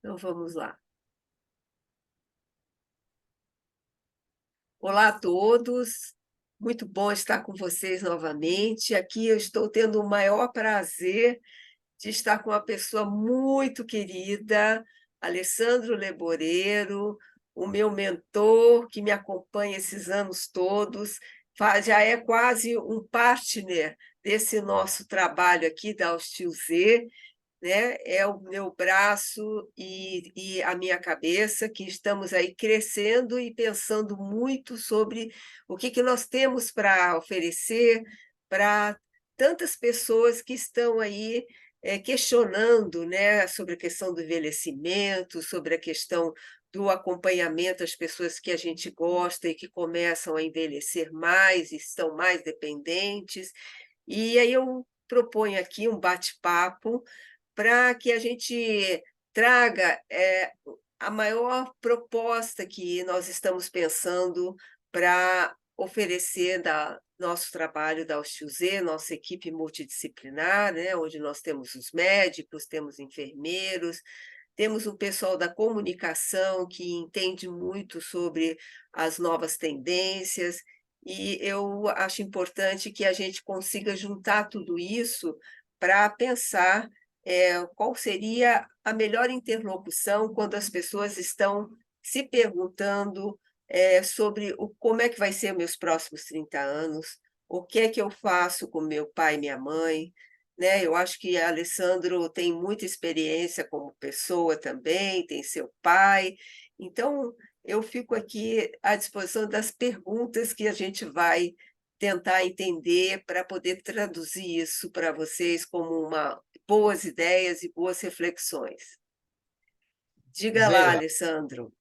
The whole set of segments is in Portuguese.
Então vamos lá. Olá a todos, muito bom estar com vocês novamente. Aqui eu estou tendo o maior prazer de estar com uma pessoa muito querida, Alessandro Leboreiro, o meu mentor, que me acompanha esses anos todos, já é quase um partner desse nosso trabalho aqui da Hostil Z, né? É o meu braço e a minha cabeça, que estamos aí crescendo e pensando muito sobre o que que nós temos para oferecer para tantas pessoas que estão aí questionando, né, sobre a questão do envelhecimento, sobre a questão do acompanhamento às pessoas que a gente gosta e que começam a envelhecer mais e estão mais dependentes. E aí eu proponho aqui um bate-papo para que a gente traga, a maior proposta que nós estamos pensando para oferecer da nosso trabalho da Hostil-Z, nossa equipe multidisciplinar, né, onde nós temos os médicos, temos enfermeiros, temos o pessoal da comunicação que entende muito sobre as novas tendências, e eu acho importante que a gente consiga juntar tudo isso para pensar qual seria a melhor interlocução quando as pessoas estão se perguntando, sobre como é que vai ser meus próximos 30 anos, o que é que eu faço com meu pai e minha mãe, né. Eu acho que Alessandro tem muita experiência como pessoa também, tem seu pai, então eu fico aqui à disposição das perguntas que a gente vai tentar entender para poder traduzir isso para vocês como uma boas ideias e boas reflexões. Diga lá, Zeila, Alessandro.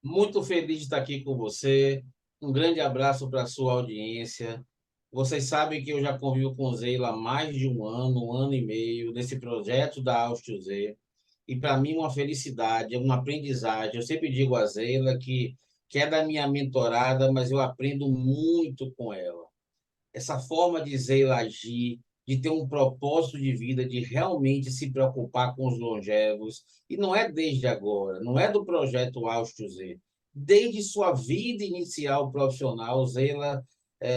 muito feliz de estar aqui com você. Um grande abraço para a sua audiência. Vocês sabem que eu já convivo com Zeila há mais de um ano e meio, nesse projeto da Áustrio Z. E para mim, uma felicidade, uma aprendizagem. Eu sempre digo a Zeila que é da minha mentorada, mas eu aprendo muito com ela. Essa forma de Zeila agir, de ter um propósito de vida, de realmente se preocupar com os longevos, e não é desde agora, não é do projeto Áustrio Z. Desde sua vida inicial profissional, Zeila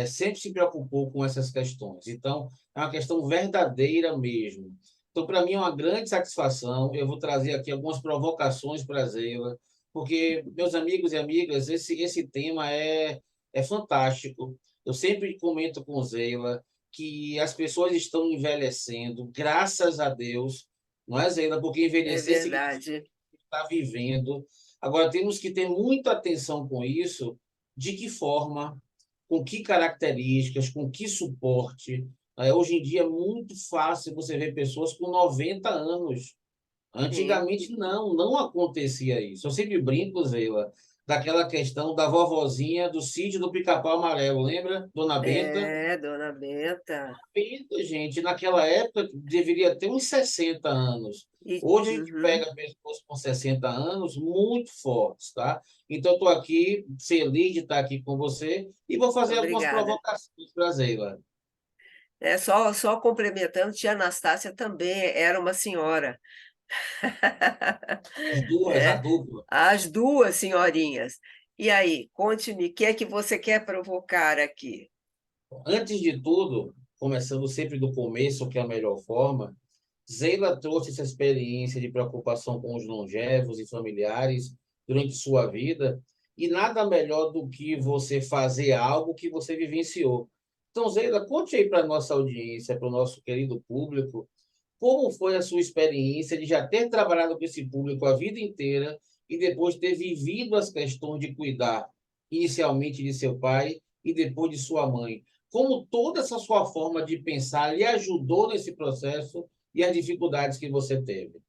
sempre se preocupou com essas questões. Então, é uma questão verdadeira mesmo. Então, para mim, é uma grande satisfação. Eu vou trazer aqui algumas provocações para a Zeila, porque, meus amigos e amigas, esse tema é fantástico. Eu sempre comento com Zeila que as pessoas estão envelhecendo, graças a Deus, não é, Zeila? Porque É envelhecer significa verdade. estar vivendo. Agora, temos que ter muita atenção com isso, de que forma, com que características, com que suporte. Hoje em dia é muito fácil você ver pessoas com 90 anos. Sim. Antigamente não acontecia isso. Eu sempre brinco, Zeila, daquela questão da vovozinha do sítio do Pica-Pau Amarelo, lembra? Dona Benta? É, dona Benta. Benta, gente, naquela época deveria ter uns 60 anos. Hoje a gente Uhum, pega pessoas com 60 anos muito fortes, tá? Então, estou aqui, feliz de estar aqui com você e vou fazer algumas obrigada. provocações para a Zeila. Só complementando, tia Anastácia também era uma senhora. As duas, a É, dupla. as duas senhorinhas. E aí, conte-me, o que é que você quer provocar aqui? Antes de tudo, começando sempre do começo, que é a melhor forma, Zeila trouxe essa experiência de preocupação com os longevos e familiares durante sua vida, e nada melhor do que você fazer algo que você vivenciou. Então, Zeila, conte aí para a nossa audiência, para o nosso querido público, como foi a sua experiência de já ter trabalhado com esse público a vida inteira e depois ter vivido as questões de cuidar, inicialmente de seu pai e depois de sua mãe. Como toda essa sua forma de pensar lhe ajudou nesse processo e as dificuldades que você teve.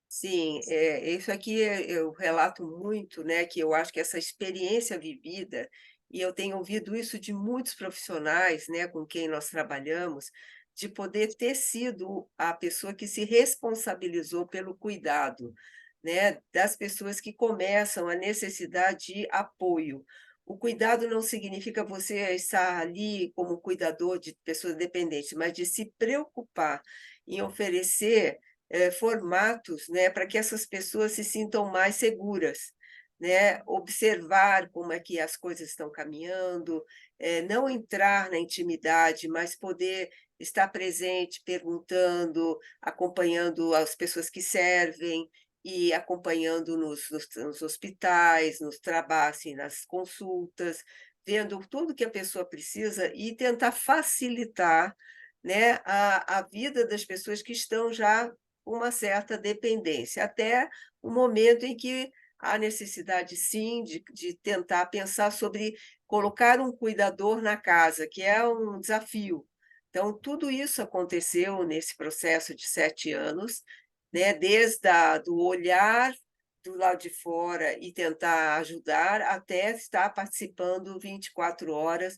Sim, isso aqui eu relato muito, né, que eu acho que essa experiência vivida, e eu tenho ouvido isso de muitos profissionais, né, com quem nós trabalhamos, de poder ter sido a pessoa que se responsabilizou pelo cuidado, né, das pessoas que começam a necessitar de apoio. O cuidado não significa você estar ali como cuidador de pessoas dependentes, mas de se preocupar em oferecer formatos, né, para que essas pessoas se sintam mais seguras, né, observar como é que as coisas estão caminhando, não entrar na intimidade, mas poder estar presente, perguntando, acompanhando as pessoas que servem e acompanhando nos hospitais, nos trabalhos, assim, nas consultas, vendo tudo que a pessoa precisa e tentar facilitar, né, a vida das pessoas que estão já com uma certa dependência, até o momento em que há necessidade sim de tentar pensar sobre colocar um cuidador na casa, que é um desafio. Então tudo isso aconteceu nesse processo de 7 anos, né, desde do olhar do lado de fora e tentar ajudar, até estar participando 24 horas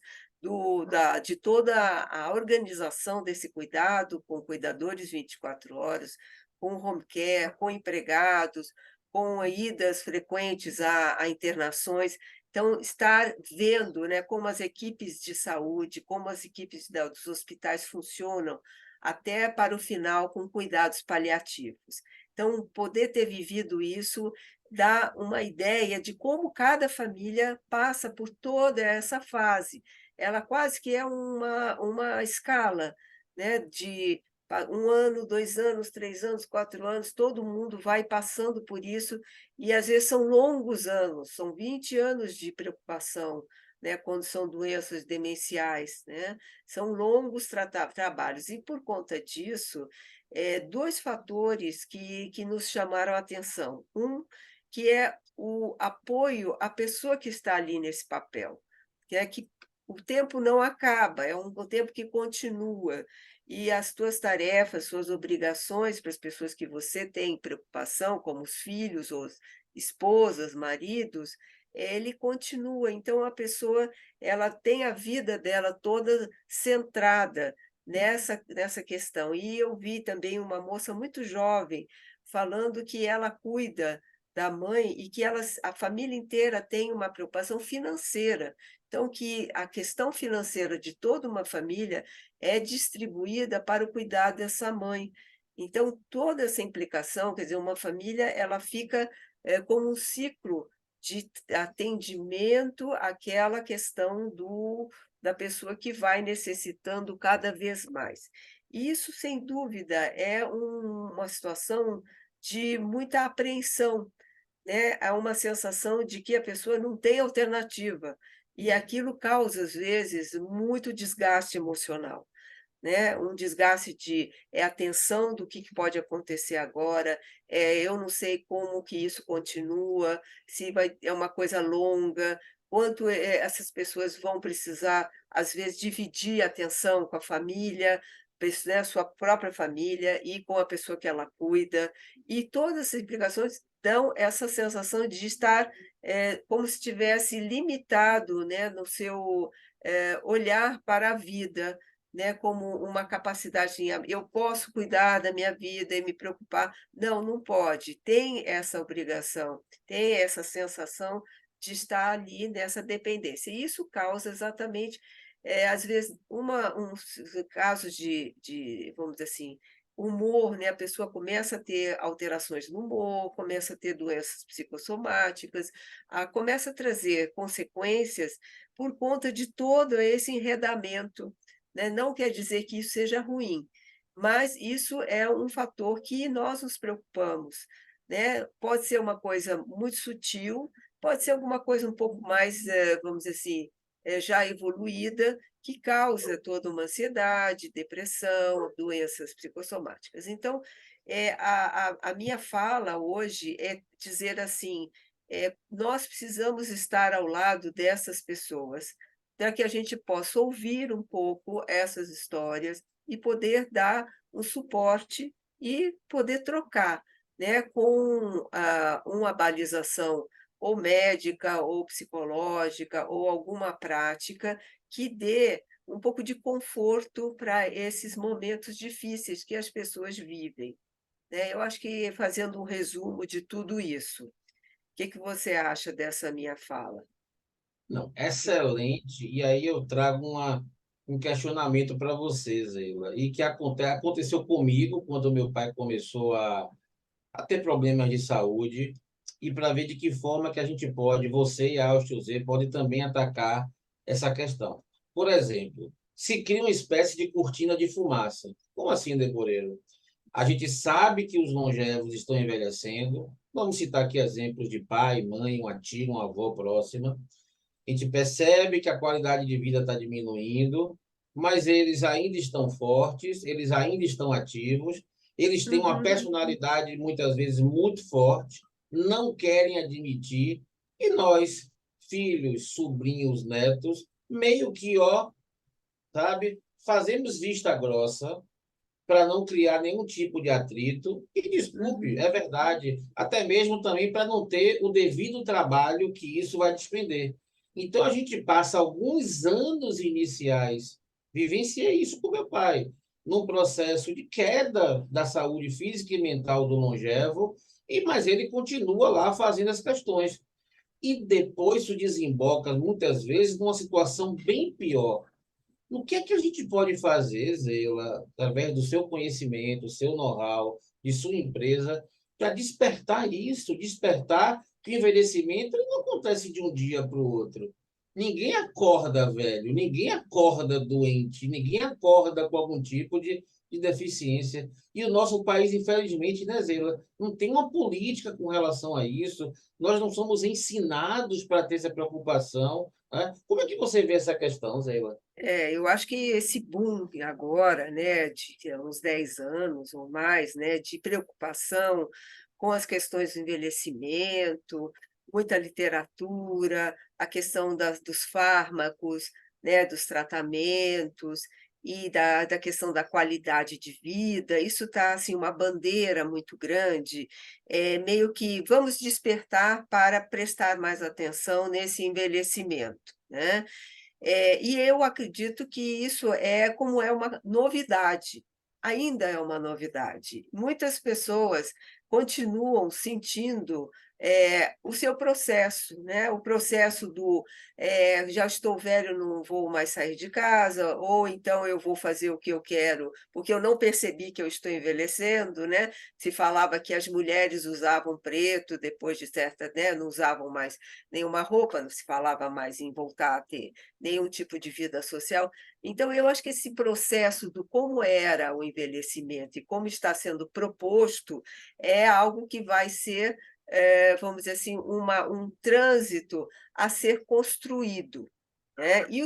de toda a organização desse cuidado, com cuidadores 24 horas, com home care, com empregados, com idas frequentes a internações. Então, estar vendo, né, como as equipes de saúde, como as equipes dos hospitais funcionam, até para o final, com cuidados paliativos. Então, poder ter vivido isso dá uma ideia de como cada família passa por toda essa fase. Ela quase que é uma escala, né, de 1 ano, 2 anos, 3 anos, 4 anos, todo mundo vai passando por isso, e às vezes são longos anos, são 20 anos de preocupação, né, quando são doenças demenciais, né, são longos trabalhos. E por conta disso, 2 fatores que nos chamaram a atenção. Um, que é o apoio à pessoa que está ali nesse papel, que o tempo não acaba, é um tempo que continua, e as tuas tarefas, suas obrigações para as pessoas que você tem preocupação, como os filhos ou esposas, maridos, ele continua. Então a pessoa, ela tem a vida dela toda centrada nessa questão. E eu vi também uma moça muito jovem falando que ela cuida da mãe e que a família inteira tem uma preocupação financeira. Então, que a questão financeira de toda uma família é distribuída para o cuidado dessa mãe. Então, toda essa implicação, quer dizer, uma família, ela fica como um ciclo de atendimento àquela questão da pessoa que vai necessitando cada vez mais. E isso, sem dúvida, é uma situação de muita apreensão, né, há uma sensação de que a pessoa não tem alternativa, e aquilo causa, às vezes, muito desgaste emocional, né, um desgaste de a tensão do que pode acontecer agora, eu não sei como que isso continua, se é uma coisa longa, quanto, essas pessoas vão precisar, às vezes, dividir a atenção com a família, né, sua própria família e com a pessoa que ela cuida, e todas essas implicações dão essa sensação de estar, como se tivesse limitado, né, no seu, olhar para a vida, né, como uma capacidade, assim, eu posso cuidar da minha vida e me preocupar. Não, não pode. Tem essa obrigação, tem essa sensação de estar ali nessa dependência. E isso causa exatamente, às vezes, uns casos vamos dizer assim, humor, né? A pessoa começa a ter alterações no humor, começa a ter doenças psicossomáticas, começa a trazer consequências por conta de todo esse enredamento, né. Não quer dizer que isso seja ruim, mas isso é um fator que nós nos preocupamos, né. Pode ser uma coisa muito sutil, pode ser alguma coisa um pouco mais, vamos dizer assim, já evoluída, que causa toda uma ansiedade, depressão, doenças psicossomáticas. Então, a minha fala hoje é dizer assim, nós precisamos estar ao lado dessas pessoas, para que a gente possa ouvir um pouco essas histórias e poder dar um suporte e poder trocar, né, com uma balização ou médica, ou psicológica, ou alguma prática que dê um pouco de conforto para esses momentos difíceis que as pessoas vivem, né. Eu acho que fazendo um resumo de tudo isso, o que que você acha dessa minha fala? Não, excelente. E aí eu trago uma um questionamento para você, Zeila, e que aconteceu comigo quando meu pai começou a ter problemas de saúde, e para ver de que forma que a gente pode, você e a Áustrio Z, pode também atacar essa questão. Por exemplo, se cria uma espécie de cortina de fumaça. Como assim, Decoreiro? A gente sabe que os longevos estão envelhecendo. Vamos citar aqui exemplos de pai, mãe, uma tia, uma avó próxima. A gente percebe que a qualidade de vida está diminuindo, mas eles ainda estão fortes, eles ainda estão ativos, eles têm uma Uhum. personalidade muitas vezes muito forte, não querem admitir, e nós, filhos, sobrinhos, netos, meio que, ó, sabe, fazemos vista grossa para não criar nenhum tipo de atrito, e desculpe, Uhum. é verdade, até mesmo também para não ter o devido trabalho que isso vai despender. Então a gente passa alguns anos iniciais, vivenciei isso com meu pai, num processo de queda da saúde física e mental do longevo, mas ele continua lá fazendo as questões. E depois isso desemboca, muitas vezes, numa situação bem pior. O que é que a gente pode fazer, Zela, através do seu conhecimento, do seu know-how, de sua empresa, para despertar isso, despertar que o envelhecimento ele não acontece de um dia para o outro. Ninguém acorda velho, ninguém acorda doente, ninguém acorda com algum tipo de deficiência. E o nosso país, infelizmente, né, Zela, não tem uma política com relação a isso. Nós não somos ensinados para ter essa preocupação, né? Como é que você vê essa questão, Zela? Eu acho que esse boom agora, né, de uns 10 anos ou mais, né, de preocupação com as questões do envelhecimento, muita literatura, a questão dos fármacos, né, dos tratamentos e da questão da qualidade de vida, isso está assim, uma bandeira muito grande, meio que vamos despertar para prestar mais atenção nesse envelhecimento, né? E eu acredito que isso é como é uma novidade, ainda é uma novidade. Muitas pessoas continuam sentindo, o seu processo, né, o processo do, "Já estou velho, não vou mais sair de casa", ou então "Eu vou fazer o que eu quero, porque eu não percebi que eu estou envelhecendo", né. Se falava que as mulheres usavam preto depois de certa, né, não usavam mais nenhuma roupa, não se falava mais em voltar a ter nenhum tipo de vida social. Então, eu acho que esse processo do como era o envelhecimento e como está sendo proposto é algo que vai ser, vamos dizer assim, um trânsito a ser construído, né. E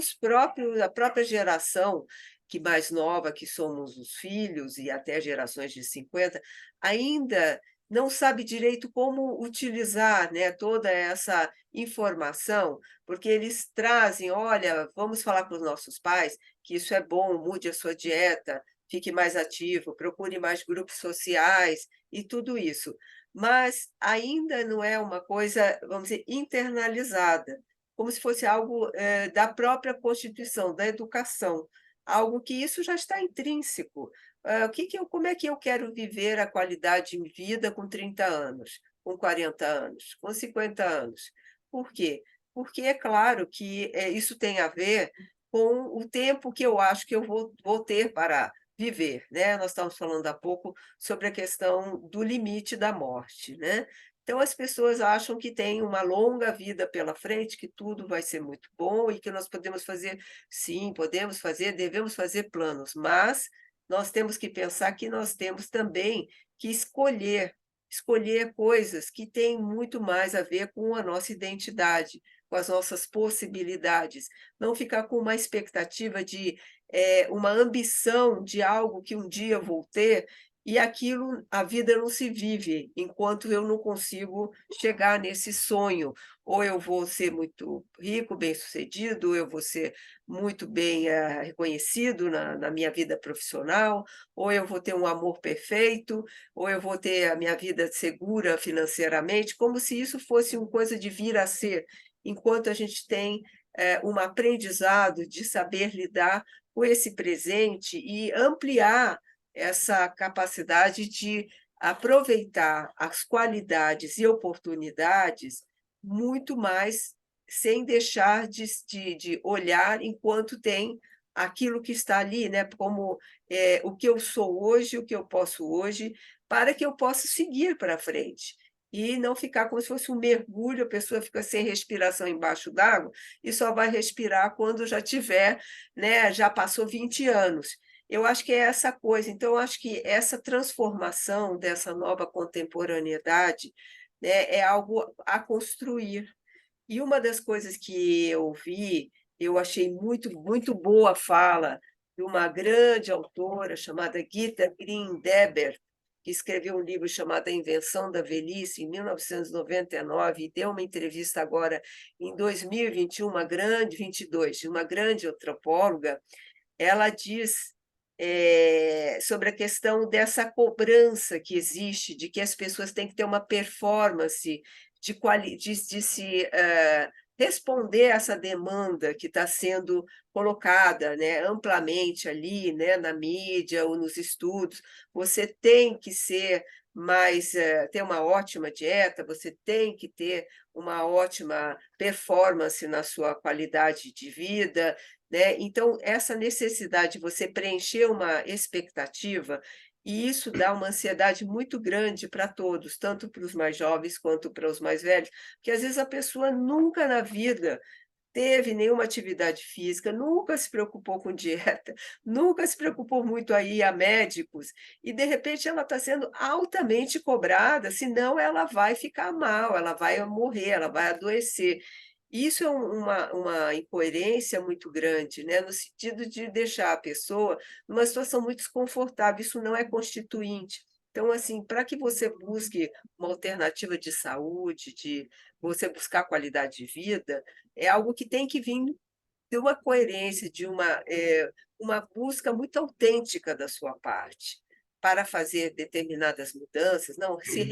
a própria geração que mais nova, que somos os filhos e até gerações de 50 ainda não sabe direito como utilizar, né, toda essa informação, porque eles trazem: "Olha, vamos falar para os nossos pais que isso é bom, mude a sua dieta, fique mais ativo, procure mais grupos sociais", e tudo isso. Mas ainda não é uma coisa, vamos dizer, internalizada, como se fosse algo, da própria constituição, da educação, algo que isso já está intrínseco. O que que eu como é que eu quero viver a qualidade de vida com 30 anos, com 40 anos, com 50 anos? Por quê? Porque é claro que, isso tem a ver com o tempo que eu acho que eu vou ter para viver, né. Nós estávamos falando há pouco sobre a questão do limite da morte, né. Então as pessoas acham que têm uma longa vida pela frente, que tudo vai ser muito bom e que nós podemos fazer sim, podemos fazer, devemos fazer planos, mas nós temos que pensar que nós temos também que escolher coisas que têm muito mais a ver com a nossa identidade, com as nossas possibilidades, não ficar com uma expectativa de, uma ambição de algo que um dia vou ter, e aquilo a vida não se vive enquanto eu não consigo chegar nesse sonho. Ou eu vou ser muito rico, bem-sucedido, ou eu vou ser muito bem, reconhecido na minha vida profissional, ou eu vou ter um amor perfeito, ou eu vou ter a minha vida segura financeiramente, como se isso fosse uma coisa de vir a ser, enquanto a gente tem, um aprendizado de saber lidar com esse presente e ampliar essa capacidade de aproveitar as qualidades e oportunidades muito mais, sem deixar de olhar enquanto tem aquilo que está ali, né, como o que eu sou hoje, o que eu posso hoje, para que eu possa seguir para frente. E não ficar como se fosse um mergulho, a pessoa fica sem respiração embaixo d'água e só vai respirar quando já tiver, né, já passou 20 anos. Eu acho que é essa coisa, então eu acho que essa transformação dessa nova contemporaneidade, né, é algo a construir. E uma das coisas que eu vi, eu achei muito boa a fala de uma grande autora chamada Gita Green Deber, que escreveu um livro chamado A Invenção da Velhice, em 1999, e deu uma entrevista agora em 2021, uma grande 22, uma grande antropóloga. Ela diz, sobre a questão dessa cobrança que existe, de que as pessoas têm que ter uma performance de se, responder a essa demanda que está sendo colocada, né, amplamente ali, né, na mídia ou nos estudos. Você tem que ser mais, ter uma ótima dieta, você tem que ter uma ótima performance na sua qualidade de vida, né. Então, essa necessidade de você preencher uma expectativa, e isso dá uma ansiedade muito grande para todos, tanto para os mais jovens quanto para os mais velhos, porque às vezes a pessoa nunca na vida teve nenhuma atividade física, nunca se preocupou com dieta, nunca se preocupou muito a ir a médicos, e de repente ela está sendo altamente cobrada, senão ela vai ficar mal, ela vai morrer, ela vai adoecer. Isso é uma incoerência muito grande, né, no sentido de deixar a pessoa numa situação muito desconfortável, isso não é constituinte. Então, assim, para que você busque uma alternativa de saúde, de você buscar qualidade de vida, é algo que tem que vir de uma coerência, de uma busca muito autêntica da sua parte, para fazer determinadas mudanças. Não, se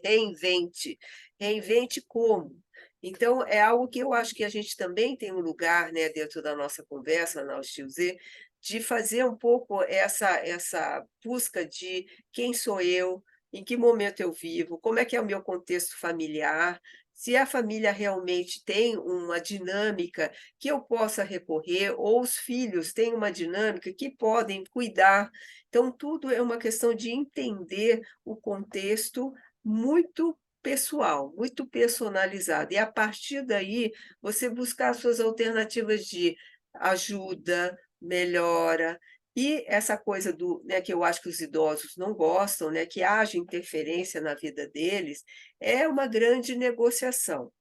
reinvente. Reinvente como? Então, é algo que eu acho que a gente também tem um lugar, né, dentro da nossa conversa na Hostil Z, de fazer um pouco essa busca de quem sou eu, em que momento eu vivo, como é que é o meu contexto familiar, se a família realmente tem uma dinâmica que eu possa recorrer, ou os filhos têm uma dinâmica que podem cuidar. Então, tudo é uma questão de entender o contexto muito pessoal, muito personalizado. E, a partir daí, você buscar as suas alternativas de ajuda, melhora. E essa coisa do, né, que eu acho que os idosos não gostam, né, que haja interferência na vida deles, é uma grande negociação.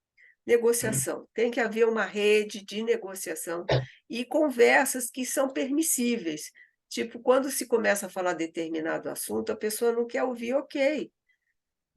Negociação, tem que haver uma rede de negociação e conversas que são permissíveis. Tipo, quando se começa a falar determinado assunto, a pessoa não quer ouvir, ok,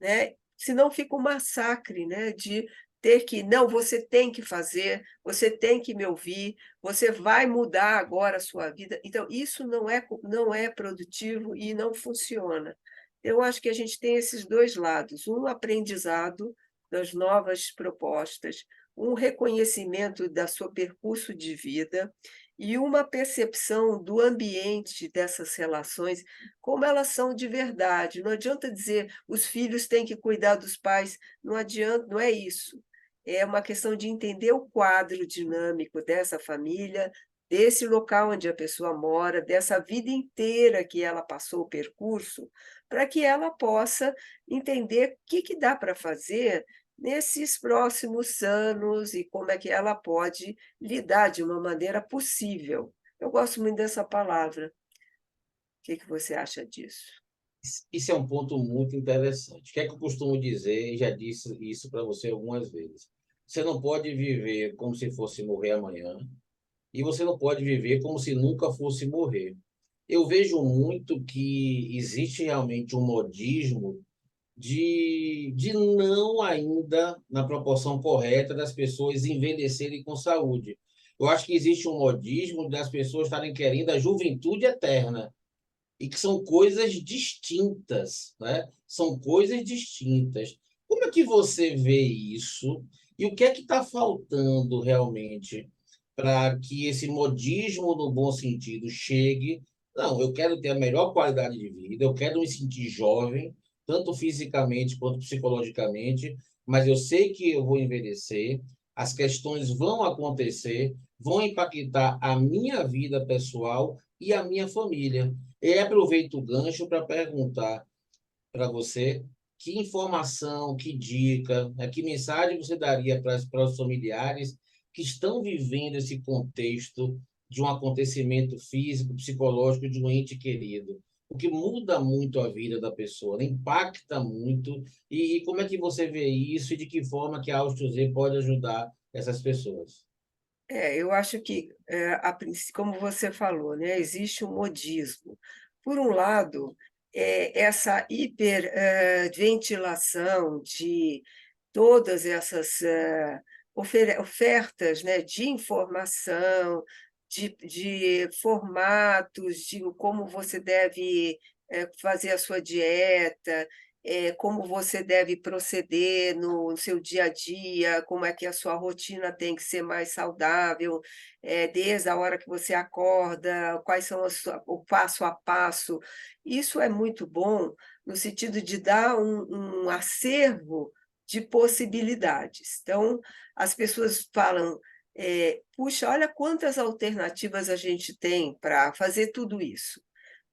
né, senão fica um massacre, né, de ter que: "Não, você tem que fazer, você tem que me ouvir, você vai mudar agora a sua vida". Então isso não é produtivo e não funciona. Eu acho que a gente tem esses 2 lados, um aprendizado das novas propostas, um reconhecimento da sua percurso de vida e uma percepção do ambiente dessas relações, como elas são de verdade. Não adianta dizer: "Os filhos têm que cuidar dos pais", não adianta, não é isso. É uma questão de entender o quadro dinâmico dessa família, desse local onde a pessoa mora, dessa vida inteira que ela passou o percurso, para que ela possa entender o que que dá para fazer nesses próximos anos e como é que ela pode lidar de uma maneira possível. Eu gosto muito dessa palavra. O que que você acha disso? Isso é um ponto muito interessante. O que é que eu costumo dizer, e já disse isso para você algumas vezes. Você não pode viver como se fosse morrer amanhã, e você não pode viver como se nunca fosse morrer. Eu vejo muito que existe realmente um modismo de não ainda na proporção correta das pessoas envelhecerem com saúde. Eu acho que existe um modismo das pessoas estarem querendo a juventude eterna, e que são coisas distintas, né? São coisas distintas. Como é que você vê isso? E o que é que está faltando realmente para que esse modismo, no bom sentido, chegue? Não, eu quero ter a melhor qualidade de vida, eu quero me sentir jovem, tanto fisicamente quanto psicologicamente, mas eu sei que eu vou envelhecer, as questões vão acontecer, vão impactar a minha vida pessoal e a minha família. E aproveito o gancho para perguntar para você que informação, que dica, né, que mensagem você daria para os familiares que estão vivendo esse contexto de um acontecimento físico, psicológico de um ente querido? O que muda muito a vida da pessoa, né? Impacta muito. E como é que você vê isso e de que forma que a Áustrio Z pode ajudar essas pessoas? Eu acho que, como você falou, né, existe um modismo. Por um lado, essa hiperventilação de todas essas ofertas, né, de informação, de formatos, de como você deve fazer a sua dieta, como você deve proceder no seu dia a dia, como é que a sua rotina tem que ser mais saudável, desde a hora que você acorda, quais são o passo a passo. Isso é muito bom no sentido de dar um acervo de possibilidades. Então, as pessoas falam, puxa, olha quantas alternativas a gente tem para fazer tudo isso,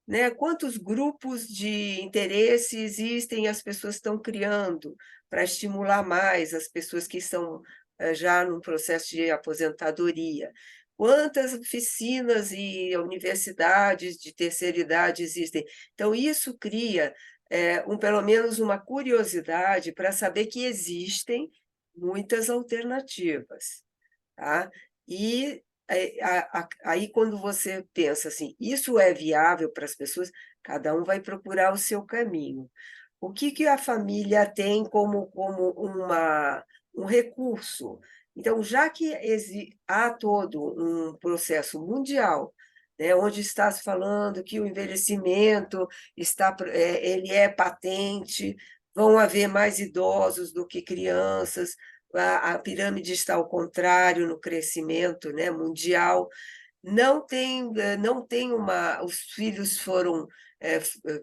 né? Quantos grupos de interesse existem e as pessoas estão criando para estimular mais as pessoas que estão já num processo de aposentadoria. Quantas oficinas e universidades de terceira idade existem? Então, isso cria pelo menos uma curiosidade para saber que existem muitas alternativas. Tá? E aí, quando você pensa assim, isso é viável para as pessoas, cada um vai procurar o seu caminho. O que que a família tem como um recurso? Então, já que há todo um processo mundial, né, onde está se falando que o envelhecimento ele é patente, vão haver mais idosos do que crianças, a pirâmide está ao contrário no crescimento, né, mundial. Não tem os filhos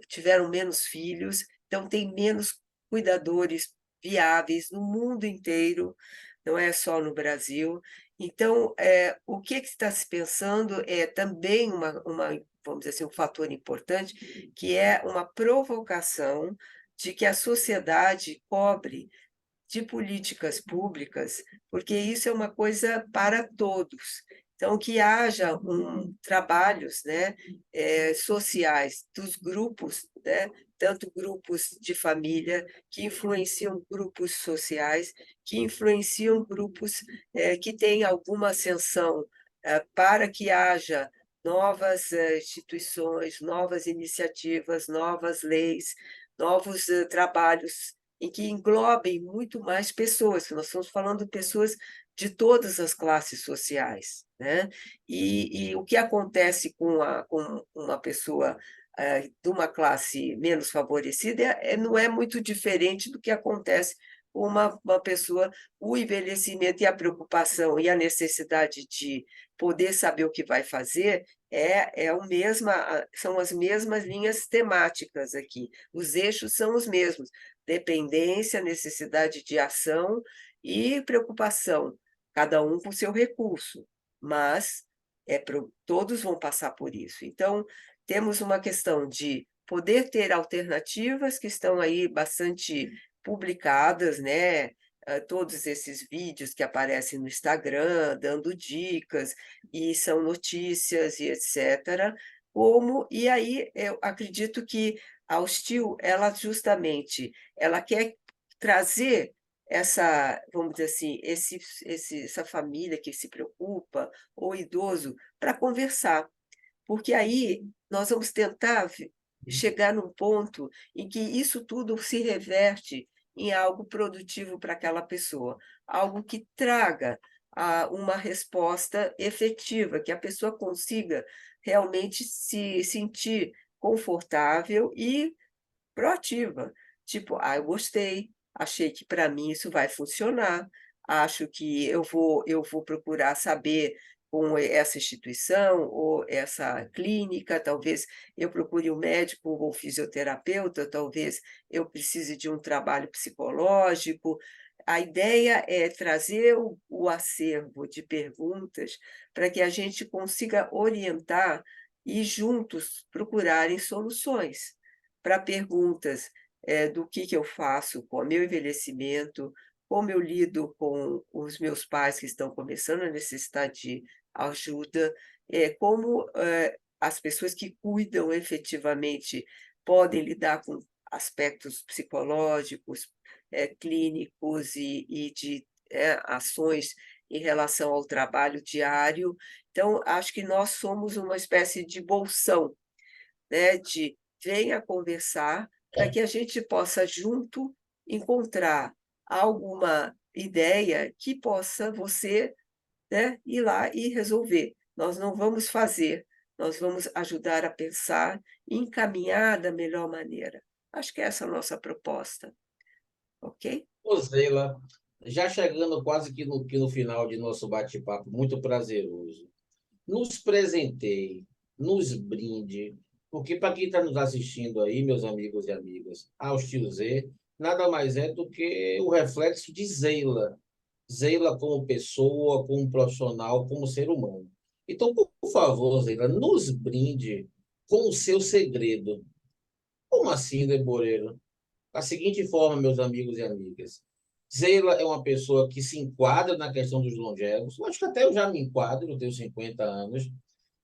tiveram menos filhos, então tem menos cuidadores viáveis no mundo inteiro, não é só no Brasil. Então, o que está se pensando é também vamos dizer assim, um fator importante, que é uma provocação de que a sociedade cobre de políticas públicas, porque isso é uma coisa para todos. Então, que haja trabalhos, né, sociais dos grupos, né, tanto grupos de família, que influenciam grupos sociais, que influenciam grupos que têm alguma ascensão, para que haja novas instituições, novas iniciativas, novas leis, novos trabalhos em que englobem muito mais pessoas, nós estamos falando de pessoas de todas as classes sociais, né. E o que acontece com uma pessoa, de uma classe menos favorecida não é muito diferente do que acontece com uma pessoa. O envelhecimento e a preocupação e a necessidade de poder saber o que vai fazer são as mesmas linhas temáticas aqui, os eixos são os mesmos: dependência, necessidade de ação e preocupação, cada um com seu recurso, mas todos vão passar por isso. Então, temos uma questão de poder ter alternativas que estão aí bastante publicadas, né? Todos esses vídeos que aparecem no Instagram, dando dicas, e são notícias e etc. E aí eu acredito que a Hostil, ela justamente, ela quer trazer vamos dizer assim, essa família que se preocupa, ou idoso, para conversar, porque aí nós vamos tentar chegar num ponto em que isso tudo se reverte em algo produtivo para aquela pessoa, algo que traga uma resposta efetiva, que a pessoa consiga realmente se sentir confortável e proativa. Tipo: "Ah, eu gostei, achei que para mim isso vai funcionar, acho que eu vou procurar saber com essa instituição ou essa clínica, talvez eu procure um médico ou fisioterapeuta, talvez eu precise de um trabalho psicológico". A ideia é trazer o o acervo de perguntas para que a gente consiga orientar e juntos procurarem soluções para perguntas, do que eu faço com o meu envelhecimento, como eu lido com os meus pais que estão começando a necessitar de ajuda, como, as pessoas que cuidam efetivamente podem lidar com aspectos psicológicos, clínicos e de, ações em relação ao trabalho diário. Então, acho que nós somos uma espécie de bolsão, né, de venha conversar para que a gente possa junto encontrar alguma ideia que possa você, né, ir lá e resolver. Nós não vamos fazer, nós vamos ajudar a pensar e encaminhar da melhor maneira. Acho que essa é a nossa proposta, ok? Ô, Zeila, já chegando quase que no final de nosso bate-papo, muito prazeroso. Nos presenteie, nos brinde, porque para quem está nos assistindo aí, meus amigos e amigas, aos tio Z, nada mais é do que o reflexo de Zeila. Zeila como pessoa, como profissional, como ser humano. Então, por favor, Zeila, nos brinde com o seu segredo. Como assim, Deboreiro? Da seguinte forma, meus amigos e amigas. Zeila é uma pessoa que se enquadra na questão dos longevos. Eu acho que até eu já me enquadro, eu tenho 50 anos.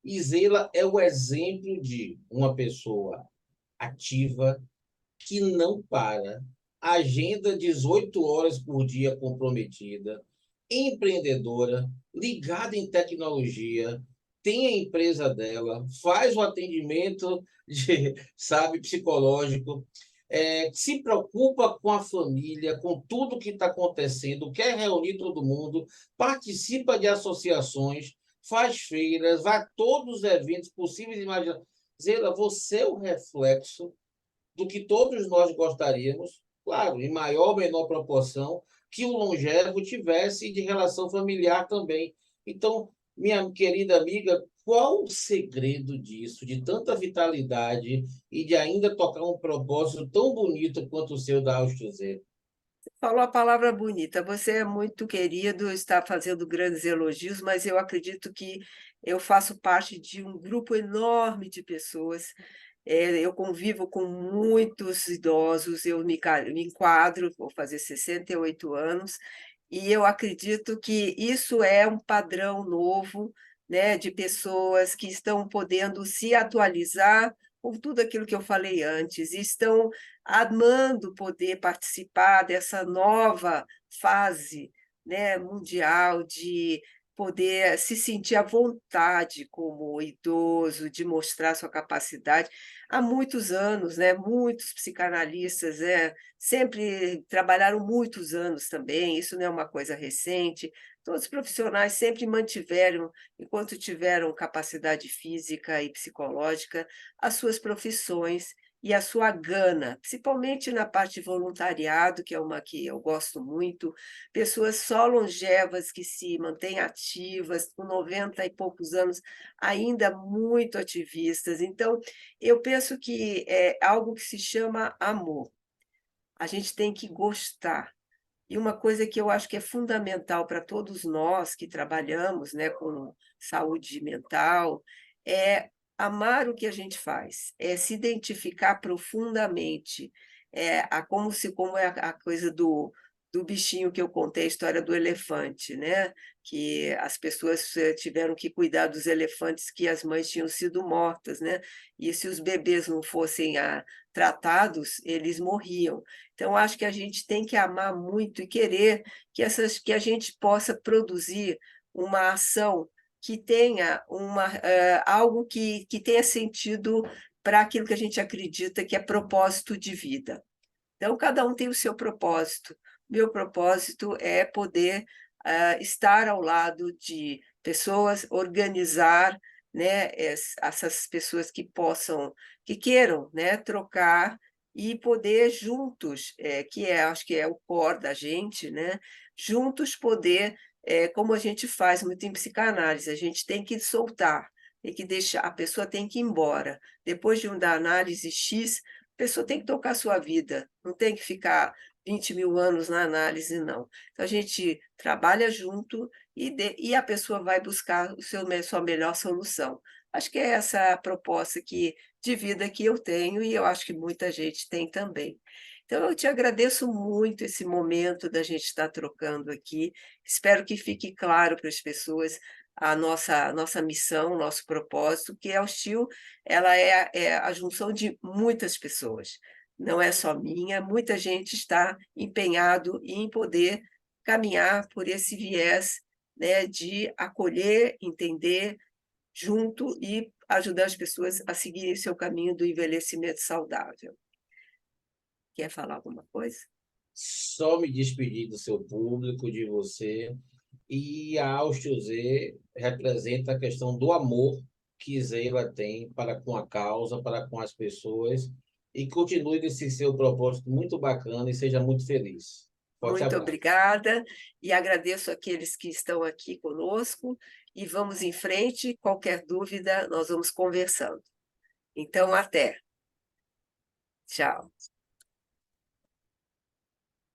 E Zeila é o exemplo de uma pessoa ativa que não para. Agenda 18 horas por dia comprometida, empreendedora, ligada em tecnologia, tem a empresa dela, faz o atendimento de, sabe, psicológico, se preocupa com a família, com tudo que está acontecendo, quer reunir todo mundo, participa de associações, faz feiras, vai a todos os eventos possíveis e imagináveis. Zela, você é o reflexo do que todos nós gostaríamos, claro, em maior ou menor proporção, que o longevo tivesse de relação familiar também. Então, minha querida amiga, qual o segredo disso, de tanta vitalidade e de ainda tocar um propósito tão bonito quanto o seu da Áustria? Falou a palavra bonita. Você é muito querido, está fazendo grandes elogios, mas eu acredito que eu faço parte de um grupo enorme de pessoas. Eu convivo com muitos idosos, eu me enquadro, vou fazer 68 anos, e eu acredito que isso é um padrão novo, né, de pessoas que estão podendo se atualizar com tudo aquilo que eu falei antes, e estão amando poder participar dessa nova fase, né, mundial de poder se sentir à vontade como idoso, de mostrar sua capacidade. Há muitos anos, né, muitos psicanalistas, sempre trabalharam muitos anos também, isso não é uma coisa recente. Todos os profissionais sempre mantiveram, enquanto tiveram capacidade física e psicológica, as suas profissões e a sua gana, principalmente na parte de voluntariado, que é uma que eu gosto muito, pessoas só longevas que se mantêm ativas, com 90 e poucos anos, ainda muito ativistas. Então, eu penso que é algo que se chama amor. A gente tem que gostar. E uma coisa que eu acho que é fundamental para todos nós que trabalhamos, né, com saúde mental, é amar o que a gente faz, é se identificar profundamente, como é a coisa do bichinho que eu contei, a história do elefante, né, que as pessoas, tiveram que cuidar dos elefantes que as mães tinham sido mortas, né, e se os bebês não fossem, tratados, eles morriam. Então, acho que a gente tem que amar muito e querer que a gente possa produzir uma ação que tenha algo que tenha sentido para aquilo que a gente acredita que é propósito de vida. Então, cada um tem o seu propósito. Meu propósito é poder, estar ao lado de pessoas, organizar, né, essas pessoas que queiram, né, trocar e poder juntos, acho que é o core da gente, né, juntos poder, como a gente faz muito em psicanálise, a gente tem que soltar, tem que deixar, a pessoa tem que ir embora. Depois de da análise X, a pessoa tem que tocar a sua vida, não tem que ficar 20 mil anos na análise, não. Então, a gente trabalha junto e a pessoa vai buscar sua melhor solução. Acho que é essa a proposta de vida que eu tenho e eu acho que muita gente tem também. Então, eu te agradeço muito esse momento da gente estar trocando aqui. Espero que fique claro para as pessoas a nossa missão, o nosso propósito, que a Hostil ela é a junção de muitas pessoas. Não é só minha, muita gente está empenhado em poder caminhar por esse viés, né, de acolher, entender junto e ajudar as pessoas a seguirem seu caminho do envelhecimento saudável. Quer falar alguma coisa? Só me despedir do seu público, de você. E a Áusteo Z representa a questão do amor que Zeila tem para com a causa, para com as pessoas. E continue nesse seu propósito muito bacana e seja muito feliz. Forte Muito abraço. obrigada e agradeço aqueles que estão aqui conosco e vamos em frente. Qualquer dúvida, nós vamos conversando. Então, até. Tchau.